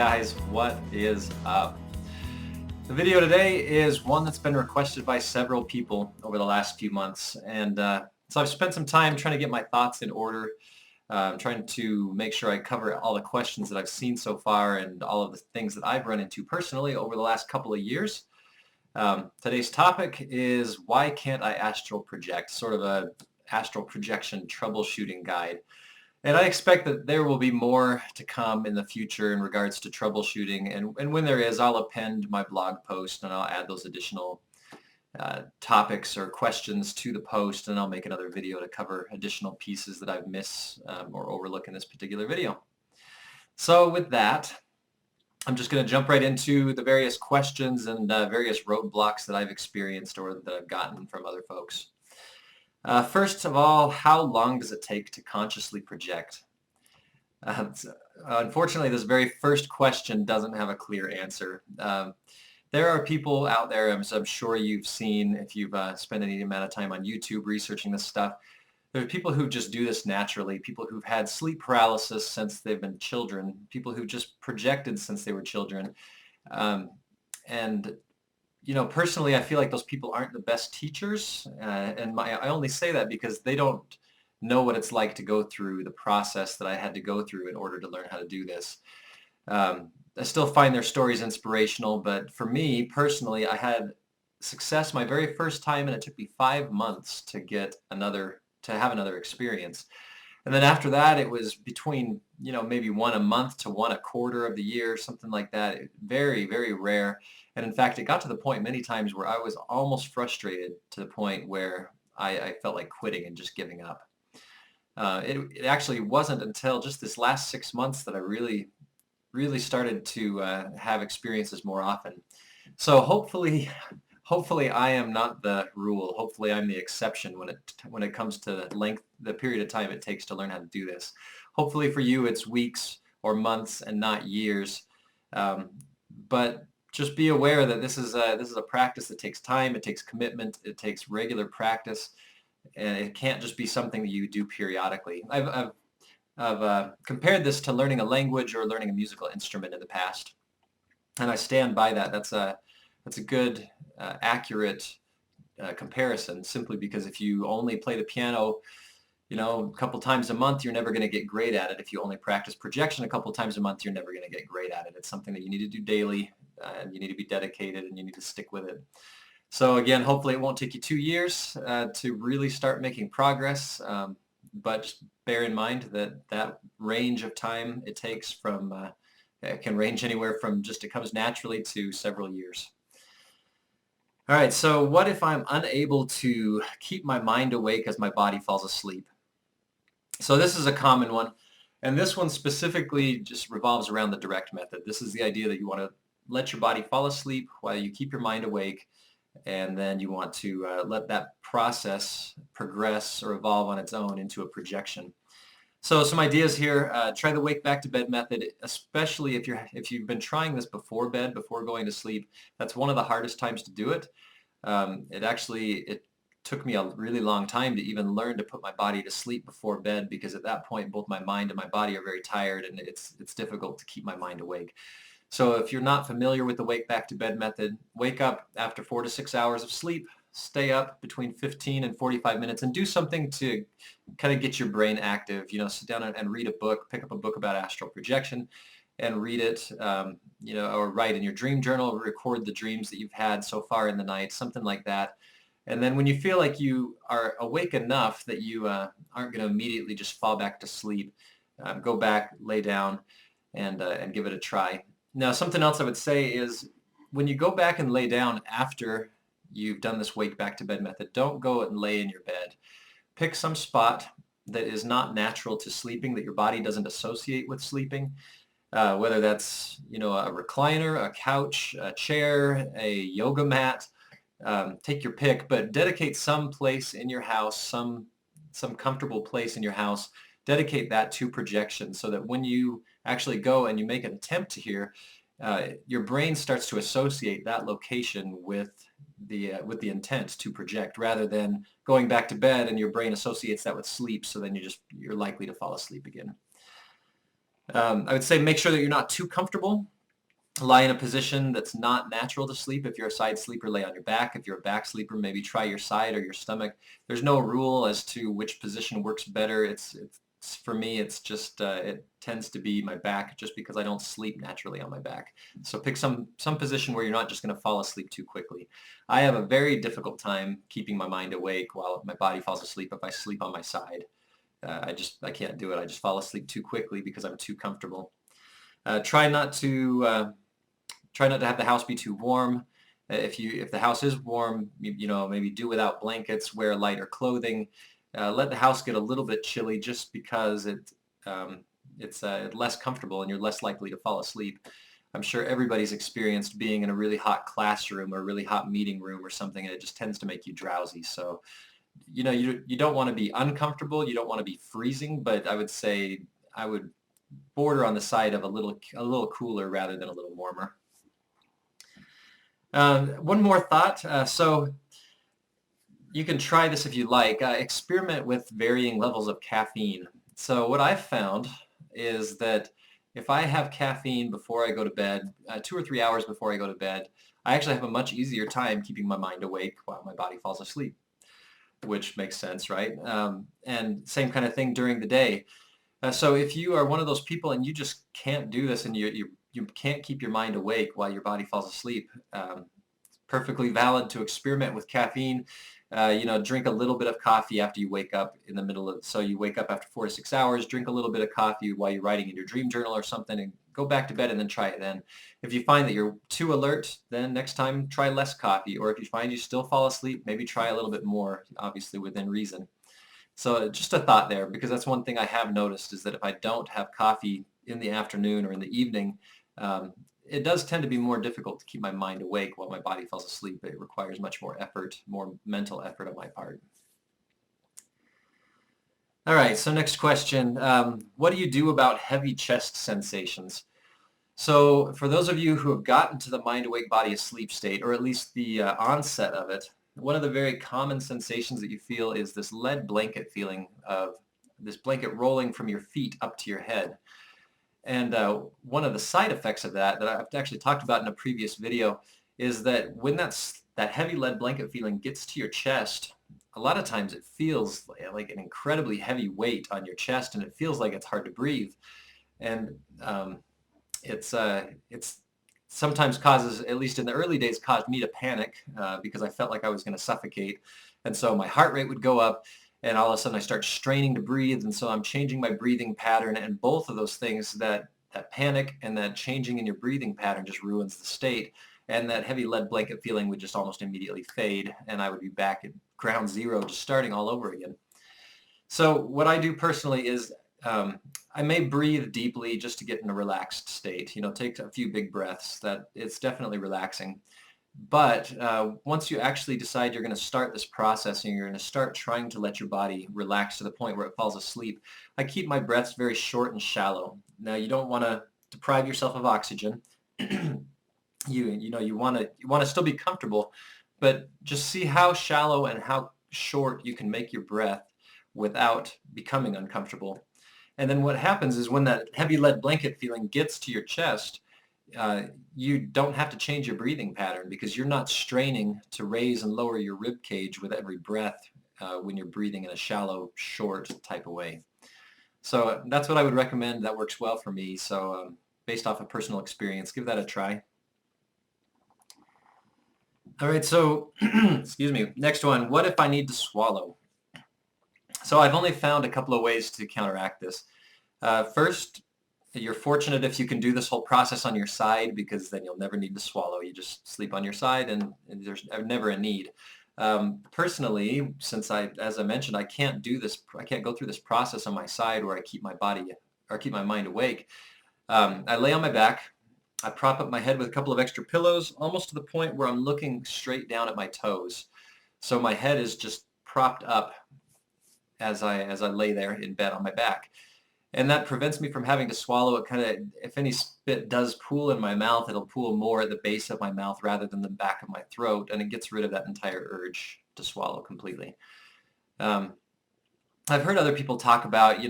guys, what is up? The video today is one that's been requested by several people over the last few months, and so I've spent some time trying to get my thoughts in order, trying to make sure I cover all the questions that I've seen so far and all of the things that I've run into personally over the last couple of years. Today's topic is why can't I astral project, sort of a astral projection troubleshooting guide. And I expect that there will be more to come in the future in regards to troubleshooting. And when there is, I'll append my blog post and I'll add those additional topics or questions to the post, and I'll make another video to cover additional pieces that I've missed or overlooked in this particular video. So with that, I'm just going to jump right into the various questions and various roadblocks that I've experienced or that I've gotten from other folks. First of all, how long does it take to consciously project? Unfortunately, this very first question doesn't have a clear answer. There are people out there, I'm sure you've seen if you've spent any amount of time on YouTube researching this stuff. There are people who just do this naturally, people who've had sleep paralysis since they've been children, people who just projected since they were children. And you know, personally, I feel like those people aren't the best teachers, and I only say that because they don't know what it's like to go through the process that I had to go through in order to learn how to do this. I still find their stories inspirational, but for me personally, I had success my very first time, and it took me 5 months to have another experience. And then after that, it was between, you know, maybe one a month to one a quarter of the year, something like that. Very, very rare. And in fact, it got to the point many times where I was almost frustrated to the point where I felt like quitting and just giving up. It actually wasn't until just this last 6 months that I really started to have experiences more often. So hopefully I am not the rule. Hopefully I'm the exception when it comes to the period of time it takes to learn how to do this. Hopefully for you it's weeks or months and not years. But just be aware that this is a practice that takes time, it takes commitment, it takes regular practice, and it can't just be something that you do periodically. I've compared this to learning a language or learning a musical instrument in the past, and I stand by that. That's a good, accurate comparison, simply because if you only play the piano, you know, a couple times a month, you're never going to get great at it. If you only practice projection a couple times a month, you're never going to get great at it. It's something that you need to do daily, and you need to be dedicated, and you need to stick with it. So again, hopefully it won't take you 2 years to really start making progress, but just bear in mind that range of time it takes it can range anywhere from just it comes naturally to several years. All right, so what if I'm unable to keep my mind awake as my body falls asleep? So this is a common one, and this one specifically just revolves around the direct method. This is the idea that you want to let your body fall asleep while you keep your mind awake, and then you want to let that process progress or evolve on its own into a projection. So some ideas here. Try the wake back to bed method, especially if you've been trying this before bed, before going to sleep. That's one of the hardest times to do it. It took me a really long time to even learn to put my body to sleep before bed, because at that point both my mind and my body are very tired, and it's difficult to keep my mind awake. So if you're not familiar with the wake back to bed method, wake up after 4 to 6 hours of sleep, stay up between 15 and 45 minutes, and do something to kind of get your brain active. You know, sit down and read a book, pick up a book about astral projection and read it, you know, or write in your dream journal, record the dreams that you've had so far in the night, something like that. And then when you feel like you are awake enough that you aren't going to immediately just fall back to sleep, go back, lay down, and give it a try. Now, something else I would say is when you go back and lay down after you've done this wake back to bed method, don't go and lay in your bed. Pick some spot that is not natural to sleeping, that your body doesn't associate with sleeping, whether that's, you know, a recliner, a couch, a chair, a yoga mat. Take your pick, but dedicate some place in your house, some comfortable place in your house. Dedicate that to projection, so that when you actually go and you make an attempt to hear, your brain starts to associate that location with the intent to project, rather than going back to bed and your brain associates that with sleep, so then you're likely to fall asleep again. I would say make sure that you're not too comfortable. Lie in a position that's not natural to sleep. If you're a side sleeper, lay on your back. If you're a back sleeper, maybe try your side or your stomach. There's no rule as to which position works better. It's for me, it's just it tends to be my back, just because I don't sleep naturally on my back. So pick some position where you're not just going to fall asleep too quickly. I have a very difficult time keeping my mind awake while my body falls asleep if I sleep on my side. I can't do it. I just fall asleep too quickly because I'm too comfortable. Try not to have the house be too warm. If the house is warm, maybe do without blankets, wear lighter clothing. Let the house get a little bit chilly, just because it's less comfortable and you're less likely to fall asleep. I'm sure everybody's experienced being in a really hot classroom or a really hot meeting room or something, and it just tends to make you drowsy. So, you don't want to be uncomfortable, you don't want to be freezing, but I would say I would border on the side of a little cooler rather than a little warmer. One more thought. So you can try this if you like. Experiment with varying levels of caffeine. So what I've found is that if I have caffeine before I go to bed, 2 or 3 hours before I go to bed, I actually have a much easier time keeping my mind awake while my body falls asleep, which makes sense, right? And same kind of thing during the day. So if you are one of those people and you just can't do this, and you can't keep your mind awake while your body falls asleep, it's perfectly valid to experiment with caffeine. Drink a little bit of coffee after you wake up so you wake up after 4 to 6 hours, drink a little bit of coffee while you're writing in your dream journal or something, and go back to bed and then try it then. If you find that you're too alert, then next time try less coffee. Or if you find you still fall asleep, maybe try a little bit more, obviously within reason. So just a thought there, because that's one thing I have noticed, is that if I don't have coffee in the afternoon or in the evening, it does tend to be more difficult to keep my mind awake while my body falls asleep. It requires much more effort, more mental effort on my part. All right, so next question. What do you do about heavy chest sensations? So for those of you who have gotten to the mind awake, body asleep state, or at least the onset of it, one of the very common sensations that you feel is this lead blanket feeling of this blanket rolling from your feet up to your head. And one of the side effects of that I've actually talked about in a previous video is that when that heavy lead blanket feeling gets to your chest, a lot of times it feels like an incredibly heavy weight on your chest, and it feels like it's hard to breathe. And it's sometimes causes, at least in the early days, caused me to panic because I felt like I was going to suffocate. And so my heart rate would go up, and all of a sudden I start straining to breathe, and so I'm changing my breathing pattern, and both of those things, that panic and that changing in your breathing pattern, just ruins the state, and that heavy lead blanket feeling would just almost immediately fade, and I would be back at ground zero, just starting all over again. So what I do personally is I may breathe deeply just to get in a relaxed state. Take a few big breaths. That it's definitely relaxing. But once you actually decide you're going to start this process and you're going to start trying to let your body relax to the point where it falls asleep, I keep my breaths very short and shallow. Now, you don't want to deprive yourself of oxygen. You want to still be comfortable, but just see how shallow and how short you can make your breath without becoming uncomfortable. And then what happens is when that heavy lead blanket feeling gets to your chest, you don't have to change your breathing pattern, because you're not straining to raise and lower your rib cage with every breath when you're breathing in a shallow, short type of way. So that's what I would recommend. That works well for me. So based off of personal experience, give that a try. All right, so excuse me. Next one, what if I need to swallow? So I've only found a couple of ways to counteract this. First, you're fortunate if you can do this whole process on your side, because then you'll never need to swallow. You just sleep on your side, and there's never a need. Personally, since as I mentioned, I can't go through this process on my side where I keep my mind awake. I lay on my back. I prop up my head with a couple of extra pillows, almost to the point where I'm looking straight down at my toes. So my head is just propped up as I lay there in bed on my back. And that prevents me from having to swallow. It kind of, if any spit does pool in my mouth, it'll pool more at the base of my mouth rather than the back of my throat, and it gets rid of that entire urge to swallow completely. I've heard other people talk about,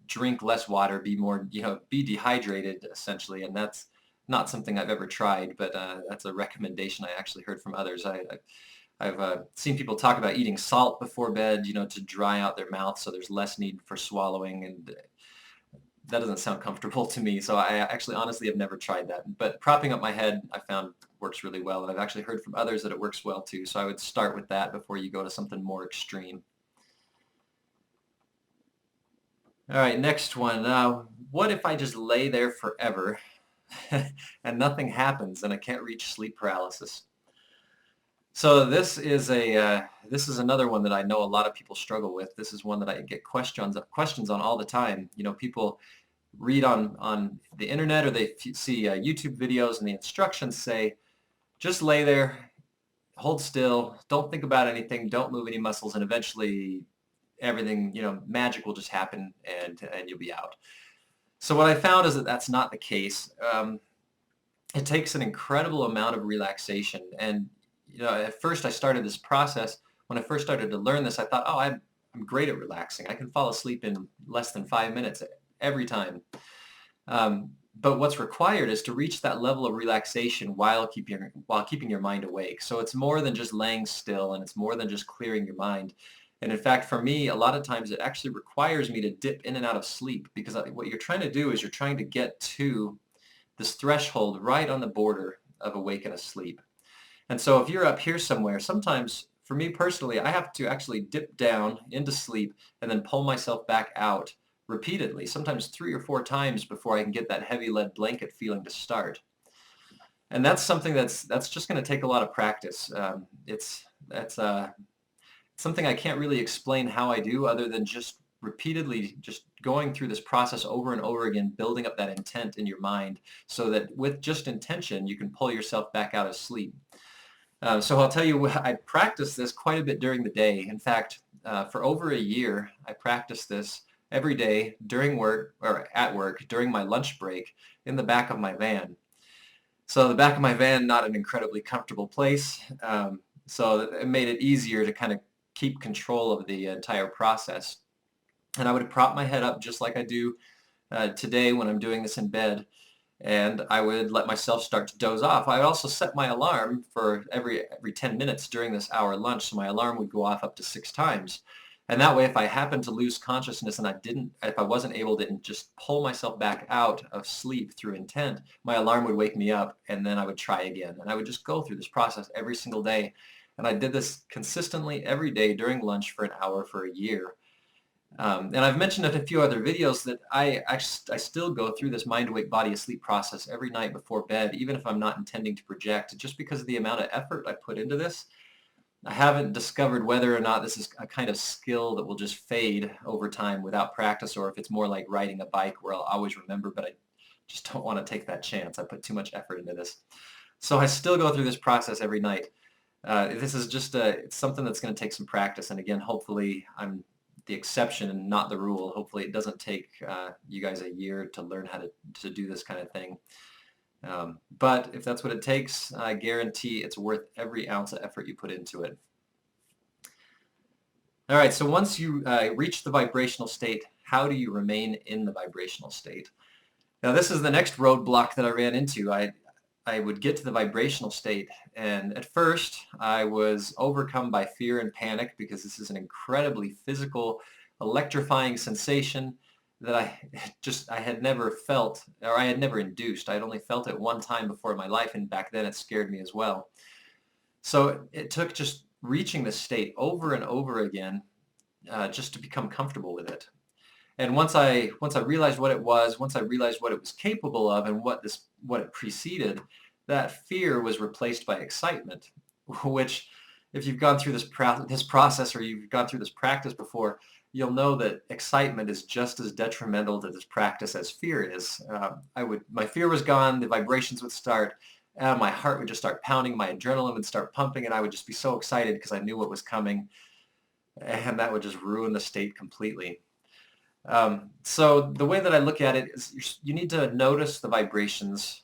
drink less water, be more, be dehydrated essentially, and that's not something I've ever tried, but that's a recommendation I actually heard from others. I've seen people talk about eating salt before bed, to dry out their mouth so there's less need for swallowing, and that doesn't sound comfortable to me, so I actually honestly have never tried that. But propping up my head I found works really well, and I've actually heard from others that it works well too, so I would start with that before you go to something more extreme. All right, next one. What if I just lay there forever and nothing happens and I can't reach sleep paralysis? So this is another one that I know a lot of people struggle with. This is one that I get questions on all the time. People read on the internet, or they see YouTube videos, and the instructions say, just lay there, hold still, don't think about anything, don't move any muscles, and eventually everything, magic will just happen, and you'll be out. So what I found is that that's not the case. It takes an incredible amount of relaxation, and at first I started this process. When I first started to learn this, I thought, oh, I'm great at relaxing. I can fall asleep in less than 5 minutes every time. But what's required is to reach that level of relaxation while keeping your mind awake. So it's more than just laying still, and it's more than just clearing your mind. And in fact, for me, a lot of times it actually requires me to dip in and out of sleep, because what you're trying to do is you're trying to get to this threshold right on the border of awake and asleep. And so if you're up here somewhere, sometimes, for me personally, I have to actually dip down into sleep and then pull myself back out repeatedly, sometimes 3 or 4 times before I can get that heavy lead blanket feeling to start. And that's something that's just going to take a lot of practice. It's something I can't really explain how I do, other than just repeatedly just going through this process over and over again, building up that intent in your mind, so that with just intention you can pull yourself back out of sleep. So I'll tell you, I practiced this quite a bit during the day. In fact, for over a year, I practiced this every day during work, or at work, during my lunch break, in the back of my van. So the back of my van, not an incredibly comfortable place, so it made it easier to kind of keep control of the entire process. And I would prop my head up just like I do today when I'm doing this in bed, and I would let myself start to doze off. I would also set my alarm for every 10 minutes during this hour lunch, so my alarm would go off up to 6 times. And that way, if I happened to lose consciousness and if I wasn't able to just pull myself back out of sleep through intent, my alarm would wake me up, and then I would try again. And I would just go through this process every single day. And I did this consistently every day during lunch for an hour for a year. And I've mentioned in a few other videos that I still go through this mind awake, body asleep process every night before bed, even if I'm not intending to project, just because of the amount of effort I put into this. I haven't discovered whether or not this is a kind of skill that will just fade over time without practice, or if it's more like riding a bike where I'll always remember, but I just don't want to take that chance. I put too much effort into this. So I still go through this process every night. This is just it's something that's going to take some practice, and again, hopefully I'm the exception and not the rule. Hopefully it doesn't take you guys a year to learn how to do this kind of thing. But if that's what it takes, I guarantee it's worth every ounce of effort you put into it. All right, so once you reach the vibrational state, how do you remain in the vibrational state? Now this is the next roadblock that I ran into. I would get to the vibrational state, and at first I was overcome by fear and panic, because this is an incredibly physical, electrifying sensation that I had never felt, or I had never induced. I had only felt it one time before in my life, and back then it scared me as well. So it took just reaching this state over and over again just to become comfortable with it. And once I realized what it was, once I realized what it was capable of, and what it preceded, that fear was replaced by excitement, which, if you've gone through this process, or you've gone through this practice before, you'll know that excitement is just as detrimental to this practice as fear is. My fear was gone, the vibrations would start, and my heart would just start pounding, my adrenaline would start pumping, and I would just be so excited because I knew what was coming, and that would just ruin the state completely. So the way that I look at it is you need to notice the vibrations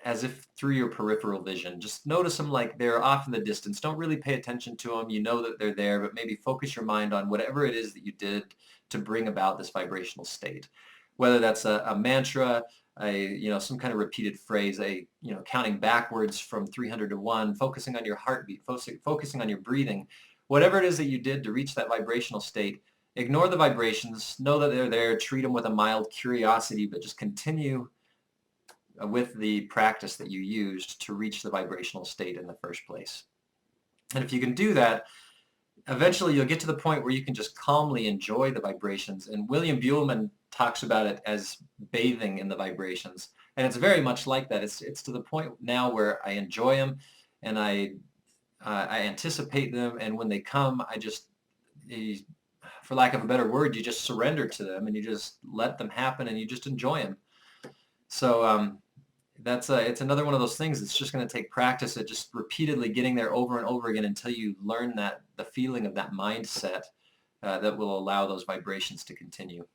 as if through your peripheral vision. Just notice them like they're off in the distance. Don't really pay attention to them. You know that they're there, but maybe focus your mind on whatever it is that you did to bring about this vibrational state. Whether that's a mantra, some kind of repeated phrase, counting backwards from 300 to 1, focusing on your heartbeat, focusing on your breathing, whatever it is that you did to reach that vibrational state. Ignore the vibrations, know that they're there, treat them with a mild curiosity, but just continue with the practice that you used to reach the vibrational state in the first place. And if you can do that, eventually you'll get to the point where you can just calmly enjoy the vibrations. And William Buhlman talks about it as bathing in the vibrations. And it's very much like that. It's to the point now where I enjoy them and I anticipate them. And when they come, for lack of a better word, you just surrender to them and you just let them happen and you just enjoy them. So it's another one of those things. It's just going to take practice at just repeatedly getting there over and over again until you learn the feeling of that mindset that will allow those vibrations to continue.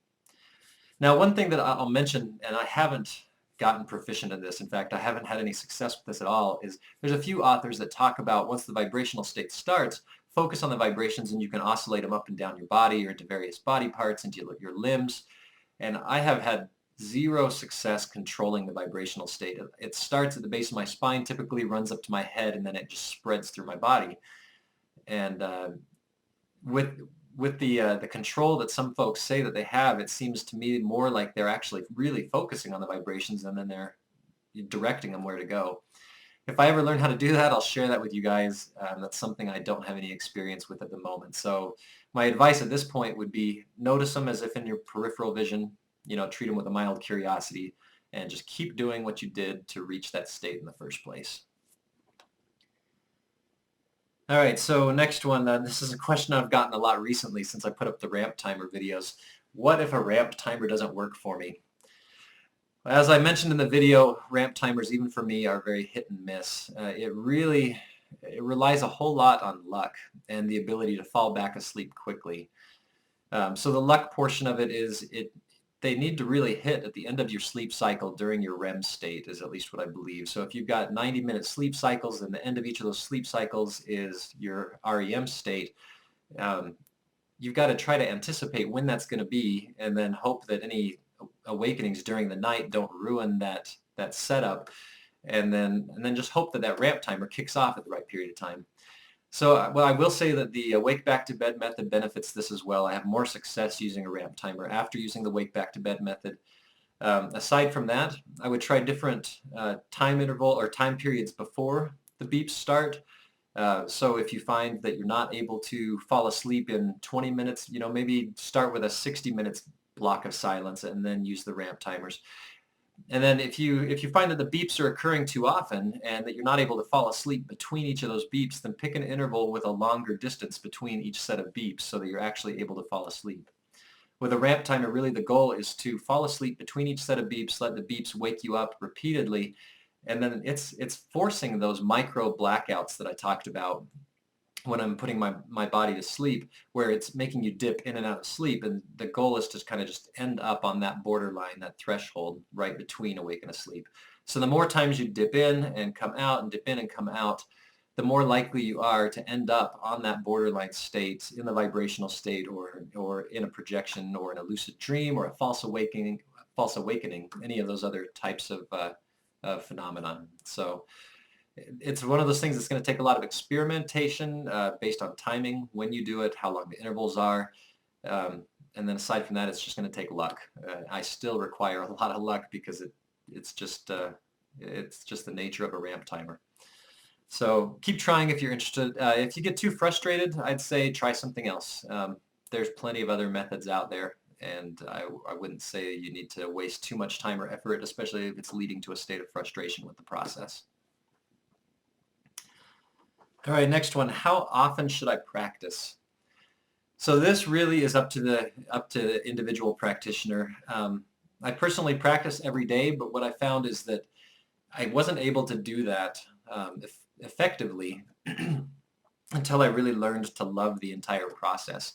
Now, one thing that I'll mention, and I haven't gotten proficient at this, in fact, I haven't had any success with this at all, is there's a few authors that talk about once the vibrational state starts, focus on the vibrations and you can oscillate them up and down your body or into various body parts, into your limbs. And I have had zero success controlling the vibrational state. It starts at the base of my spine, typically runs up to my head, and then it just spreads through my body. And with the control that some folks say that they have, it seems to me more like they're actually really focusing on the vibrations and then they're directing them where to go. If I ever learn how to do that, I'll share that with you guys. That's something I don't have any experience with at the moment. So my advice at this point would be notice them as if in your peripheral vision, treat them with a mild curiosity and just keep doing what you did to reach that state in the first place. All right, so next one, this is a question I've gotten a lot recently since I put up the ramp timer videos. What if a ramp timer doesn't work for me? As I mentioned in the video, ramp timers, even for me, are very hit and miss. It relies a whole lot on luck and the ability to fall back asleep quickly. So the luck portion of it is they need to really hit at the end of your sleep cycle during your REM state, is at least what I believe. So if you've got 90-minute sleep cycles and the end of each of those sleep cycles is your REM state, you've got to try to anticipate when that's going to be and then hope that any awakenings during the night don't ruin that setup, and then just hope that ramp timer kicks off at the right period of time. So, I will say that the wake back to bed method benefits this as well. I have more success using a ramp timer after using the wake back to bed method. Aside from that, I would try different time interval or time periods before the beeps start. So if you find that you're not able to fall asleep in 20 minutes, maybe start with a 60 minutes block of silence and then use the ramp timers. And then if you find that the beeps are occurring too often and that you're not able to fall asleep between each of those beeps, then pick an interval with a longer distance between each set of beeps so that you're actually able to fall asleep. With a ramp timer, really the goal is to fall asleep between each set of beeps, let the beeps wake you up repeatedly, and then it's forcing those micro blackouts that I talked about when I'm putting my body to sleep, where it's making you dip in and out of sleep, and the goal is to kind of just end up on that borderline, that threshold right between awake and asleep. So the more times you dip in and come out and dip in and come out, the more likely you are to end up on that borderline state, in the vibrational state, or in a projection, or in a lucid dream, or a false awakening, any of those other types of phenomenon. So it's one of those things that's going to take a lot of experimentation based on timing, when you do it, how long the intervals are, and then aside from that, it's just going to take luck. I still require a lot of luck because it's just the nature of a ramp timer. So keep trying if you're interested. If you get too frustrated, I'd say try something else. There's plenty of other methods out there, and I wouldn't say you need to waste too much time or effort, especially if it's leading to a state of frustration with the process. All right, next one. How often should I practice? So this really is up to the individual practitioner. I personally practice every day, but what I found is that I wasn't able to do that effectively until I really learned to love the entire process.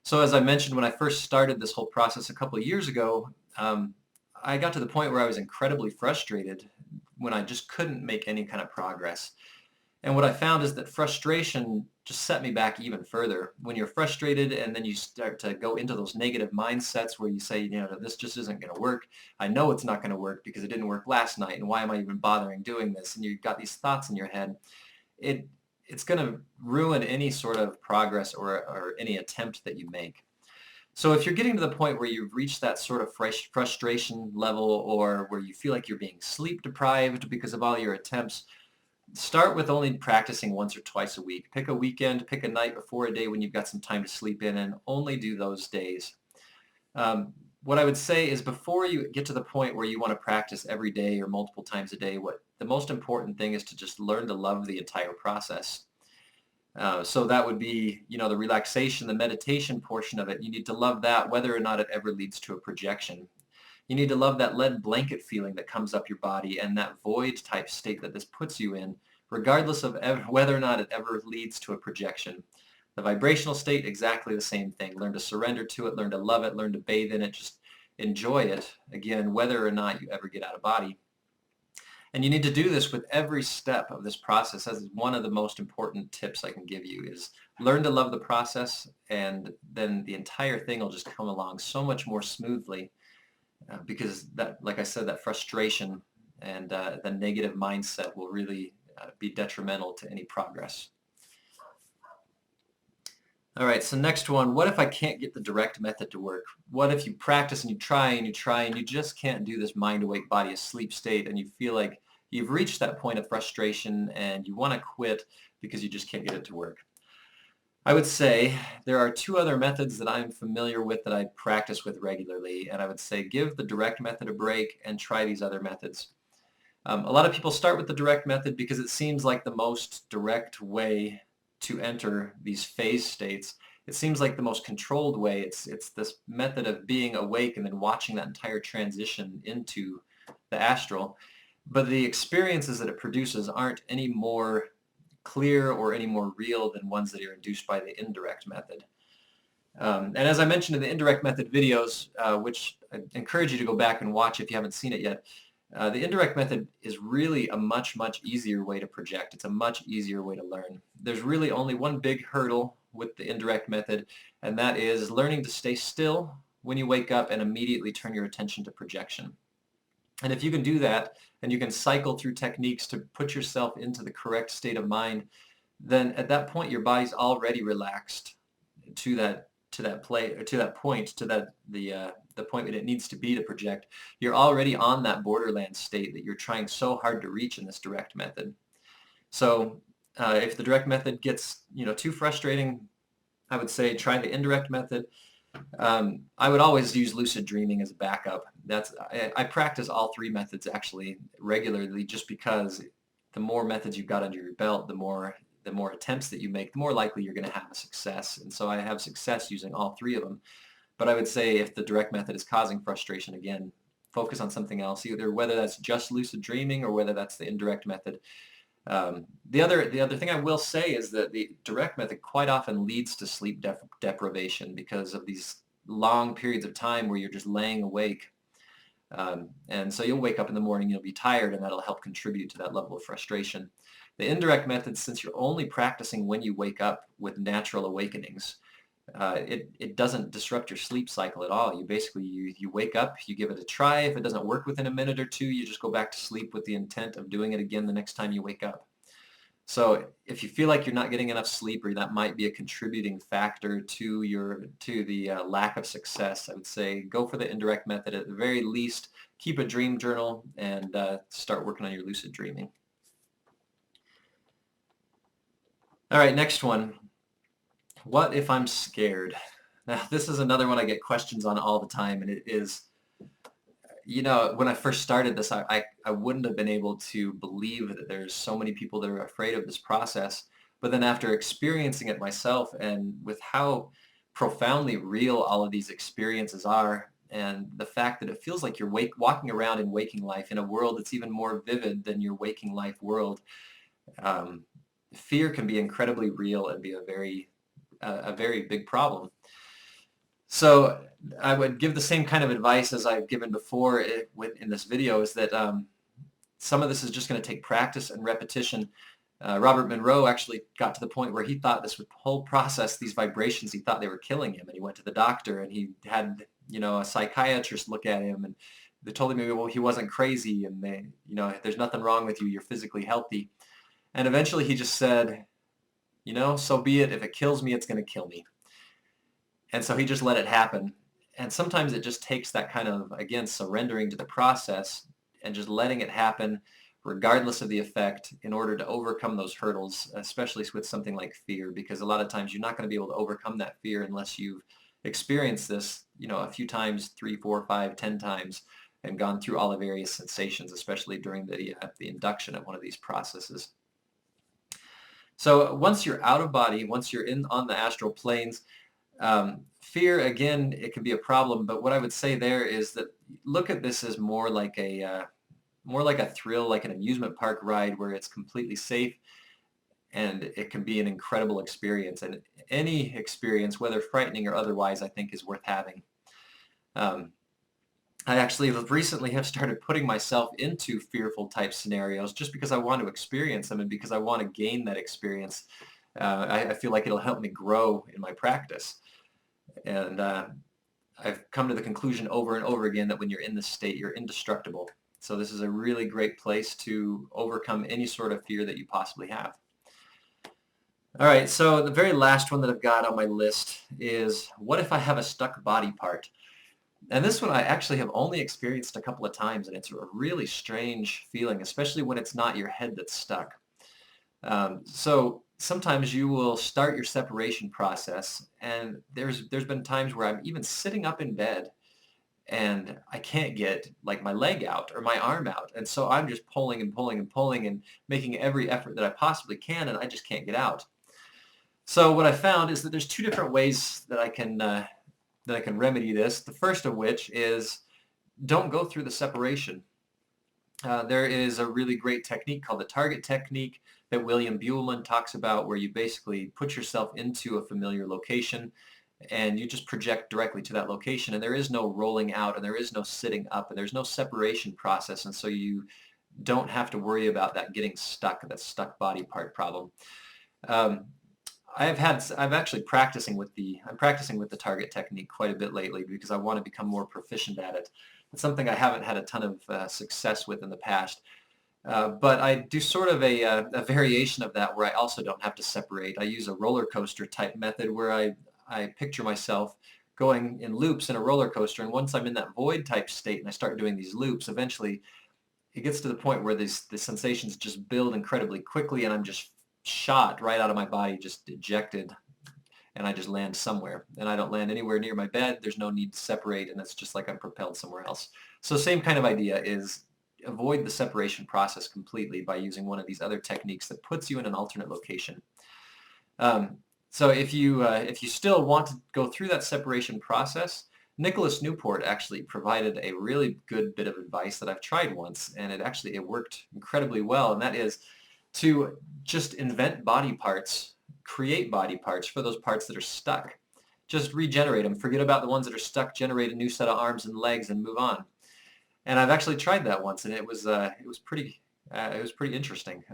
So as I mentioned, when I first started this whole process a couple of years ago, I got to the point where I was incredibly frustrated when I just couldn't make any kind of progress. And what I found is that frustration just set me back even further. When you're frustrated and then you start to go into those negative mindsets where you say, you know, this just isn't going to work. I know it's not going to work because it didn't work last night, and why am I even bothering doing this? And you've got these thoughts in your head. It's going to ruin any sort of progress or any attempt that you make. So if you're getting to the point where you've reached that sort of frustration level, or where you feel like you're being sleep deprived because of all your attempts, start with only practicing once or twice a week. Pick a weekend, pick a night before a day when you've got some time to sleep in, and only do those days. What I would say is, before you get to the point where you want to practice every day or multiple times a day, what the most important thing is to just learn to love the entire process. So that would be, you know, the relaxation, the meditation portion of it. You need to love that, whether or not it ever leads to a projection. You need to love that lead blanket feeling that comes up your body and that void type state that this puts you in, regardless of whether or not it ever leads to a projection. The vibrational state, exactly the same thing. Learn to surrender to it, learn to love it, learn to bathe in it, just enjoy it, again, whether or not you ever get out of body. And you need to do this with every step of this process. That's one of the most important tips I can give you, is learn to love the process, and then the entire thing will just come along so much more smoothly. Because that, like I said, that frustration and the negative mindset will really be detrimental to any progress. All right, so next one, what if I can't get the direct method to work? What if you practice and you try and you try and you just can't do this mind awake, body asleep state, and you feel like you've reached that point of frustration and you want to quit because you just can't get it to work? I would say there are two other methods that I'm familiar with that I practice with regularly, and I would say give the direct method a break and try these other methods. A lot of people start with the direct method because it seems like the most direct way to enter these phase states. It seems like the most controlled way. It's this method of being awake and then watching that entire transition into the astral. But the experiences that it produces aren't any more clear or any more real than ones that are induced by the indirect method. And as I mentioned in the indirect method videos, which I encourage you to go back and watch if you haven't seen it yet, the indirect method is really a much, much easier way to project. It's a much easier way to learn. There's really only one big hurdle with the indirect method, and that is learning to stay still when you wake up and immediately turn your attention to projection. And if you can do that, and you can cycle through techniques to put yourself into the correct state of mind, then at that point your body's already relaxed to the point that it needs to be to project. You're already on that borderland state that you're trying so hard to reach in this direct method. So if the direct method gets, you know, too frustrating, I would say try the indirect method. I would always use lucid dreaming as a backup. I practice all three methods actually regularly, just because the more methods you've got under your belt, the more attempts that you make, the more likely you're going to have a success. And so I have success using all three of them. But I would say if the direct method is causing frustration, again, focus on something else, either whether that's just lucid dreaming or whether that's the indirect method. The other thing I will say is that the direct method quite often leads to sleep deprivation because of these long periods of time where you're just laying awake. And so you'll wake up in the morning, you'll be tired, and that'll help contribute to that level of frustration. The indirect method, since you're only practicing when you wake up with natural awakenings, it doesn't disrupt your sleep cycle at all. You basically, you wake up, you give it a try. If it doesn't work within a minute or two, you just go back to sleep with the intent of doing it again the next time you wake up. So if you feel like you're not getting enough sleep, or that might be a contributing factor to the lack of success, I would say go for the indirect method. At the very least, keep a dream journal and start working on your lucid dreaming. All right, next one. What if I'm scared? Now, this is another one I get questions on all the time, and it is, you know, when I first started this, I wouldn't have been able to believe that there's so many people that are afraid of this process. But then after experiencing it myself, and with how profoundly real all of these experiences are, and the fact that it feels like you're walking around in waking life in a world that's even more vivid than your waking life world, fear can be incredibly real and be a very big problem. So I would give the same kind of advice as I've given before in this video, is that Some of this is just going to take practice and repetition. Robert Monroe actually got to the point where he thought this whole process, these vibrations, he thought they were killing him, and he went to the doctor, and he had, a psychiatrist look at him, and they told him, well, he wasn't crazy, and there's nothing wrong with you, you're physically healthy. And eventually he just said, so be it. If it kills me, it's going to kill me. And so he just let it happen. And sometimes it just takes that kind of, again, surrendering to the process and just letting it happen regardless of the effect in order to overcome those hurdles, especially with something like fear, because a lot of times you're not going to be able to overcome that fear unless you've experienced this, a few times, 3, 4, 5, 10 times, and gone through all the various sensations, especially during the induction of one of these processes. So once you're out of body, once you're on the astral planes, fear, again, it can be a problem, but what I would say there is that look at this as more like a thrill, like an amusement park ride where it's completely safe, and it can be an incredible experience. And any experience, whether frightening or otherwise, I think is worth having. I actually recently have started putting myself into fearful type scenarios just because I want to experience them and because I want to gain that experience. I feel like it'll help me grow in my practice. And I've come to the conclusion over and over again that when you're in this state, you're indestructible. So this is a really great place to overcome any sort of fear that you possibly have. All right, so the very last one that I've got on my list is, what if I have a stuck body part? And this one I actually have only experienced a couple of times, and it's a really strange feeling, especially when it's not your head that's stuck. So sometimes you will start your separation process, and there's been times where I'm even sitting up in bed and I can't get like my leg out or my arm out, and so I'm just pulling and pulling and pulling and making every effort that I possibly can, and I just can't get out. So what I found is that there's two different ways that I can remedy this. The first of which is, don't go through the separation. There is a really great technique called the target technique that William Buhlman talks about, where you basically put yourself into a familiar location and you just project directly to that location, and there is no rolling out and there is no sitting up and there's no separation process, and so you don't have to worry about that getting stuck, that stuck body part problem. I'm practicing with the target technique quite a bit lately because I want to become more proficient at it. It's something I haven't had a ton of success with in the past. But I do sort of a variation of that where I also don't have to separate. I use a roller coaster type method where I picture myself going in loops in a roller coaster, and once I'm in that void type state and I start doing these loops, eventually it gets to the point where the sensations just build incredibly quickly, and I'm just shot right out of my body, just ejected, and I just land somewhere. And I don't land anywhere near my bed. There's no need to separate, and it's just like I'm propelled somewhere else. So same kind of idea is avoid the separation process completely by using one of these other techniques that puts you in an alternate location. So if you still want to go through that separation process, Nicholas Newport actually provided a really good bit of advice that I've tried once, and it worked incredibly well, and that is to just invent body parts, create body parts for those parts that are stuck. Just regenerate them. Forget about the ones that are stuck, generate a new set of arms and legs, and move on. And I've actually tried that once, and it was pretty interesting.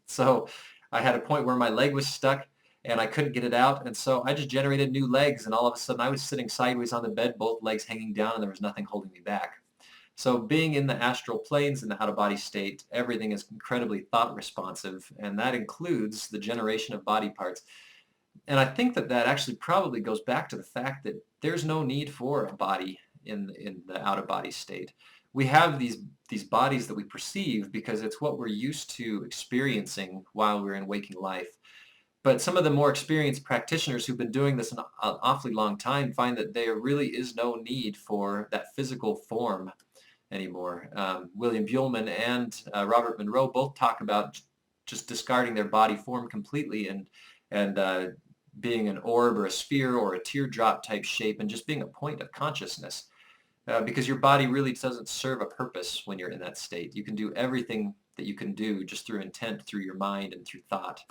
So I had a point where my leg was stuck, and I couldn't get it out, and so I just generated new legs, and all of a sudden I was sitting sideways on the bed, both legs hanging down, and there was nothing holding me back. So being in the astral planes, in the out-of-body state, everything is incredibly thought responsive, and that includes the generation of body parts. And I think that actually probably goes back to the fact that there's no need for a body in the out-of-body state. We have these bodies that we perceive because it's what we're used to experiencing while we're in waking life. But some of the more experienced practitioners who've been doing this an awfully long time find that there really is no need for that physical form anymore. William Buhlman and Robert Monroe both talk about just discarding their body form completely and being an orb or a sphere or a teardrop type shape and just being a point of consciousness. Because your body really doesn't serve a purpose when you're in that state. You can do everything that you can do just through intent, through your mind, and through thought.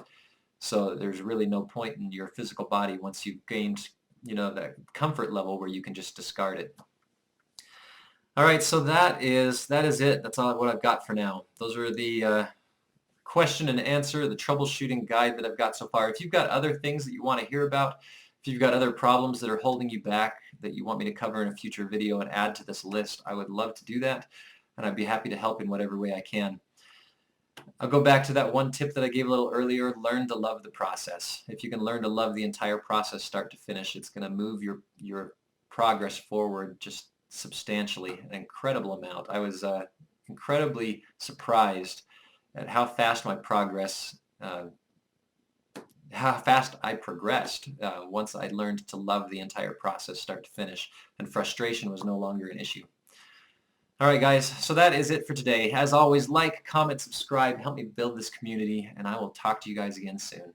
So there's really no point in your physical body once you've gained, that comfort level where you can just discard it. All right, so that is it. That's all what I've got for now. Those are the question and answer, the troubleshooting guide that I've got so far. If you've got other things that you want to hear about, if you've got other problems that are holding you back that you want me to cover in a future video and add to this list, I would love to do that, and I'd be happy to help in whatever way I can. I'll go back to that one tip that I gave a little earlier, learn to love the process. If you can learn to love the entire process start to finish, it's going to move your progress forward just substantially, an incredible amount. I was incredibly surprised at how fast my progress, how fast I progressed once I learned to love the entire process start to finish, and frustration was no longer an issue. All right, guys, so that is it for today. As always, like, comment, subscribe, help me build this community, and I will talk to you guys again soon.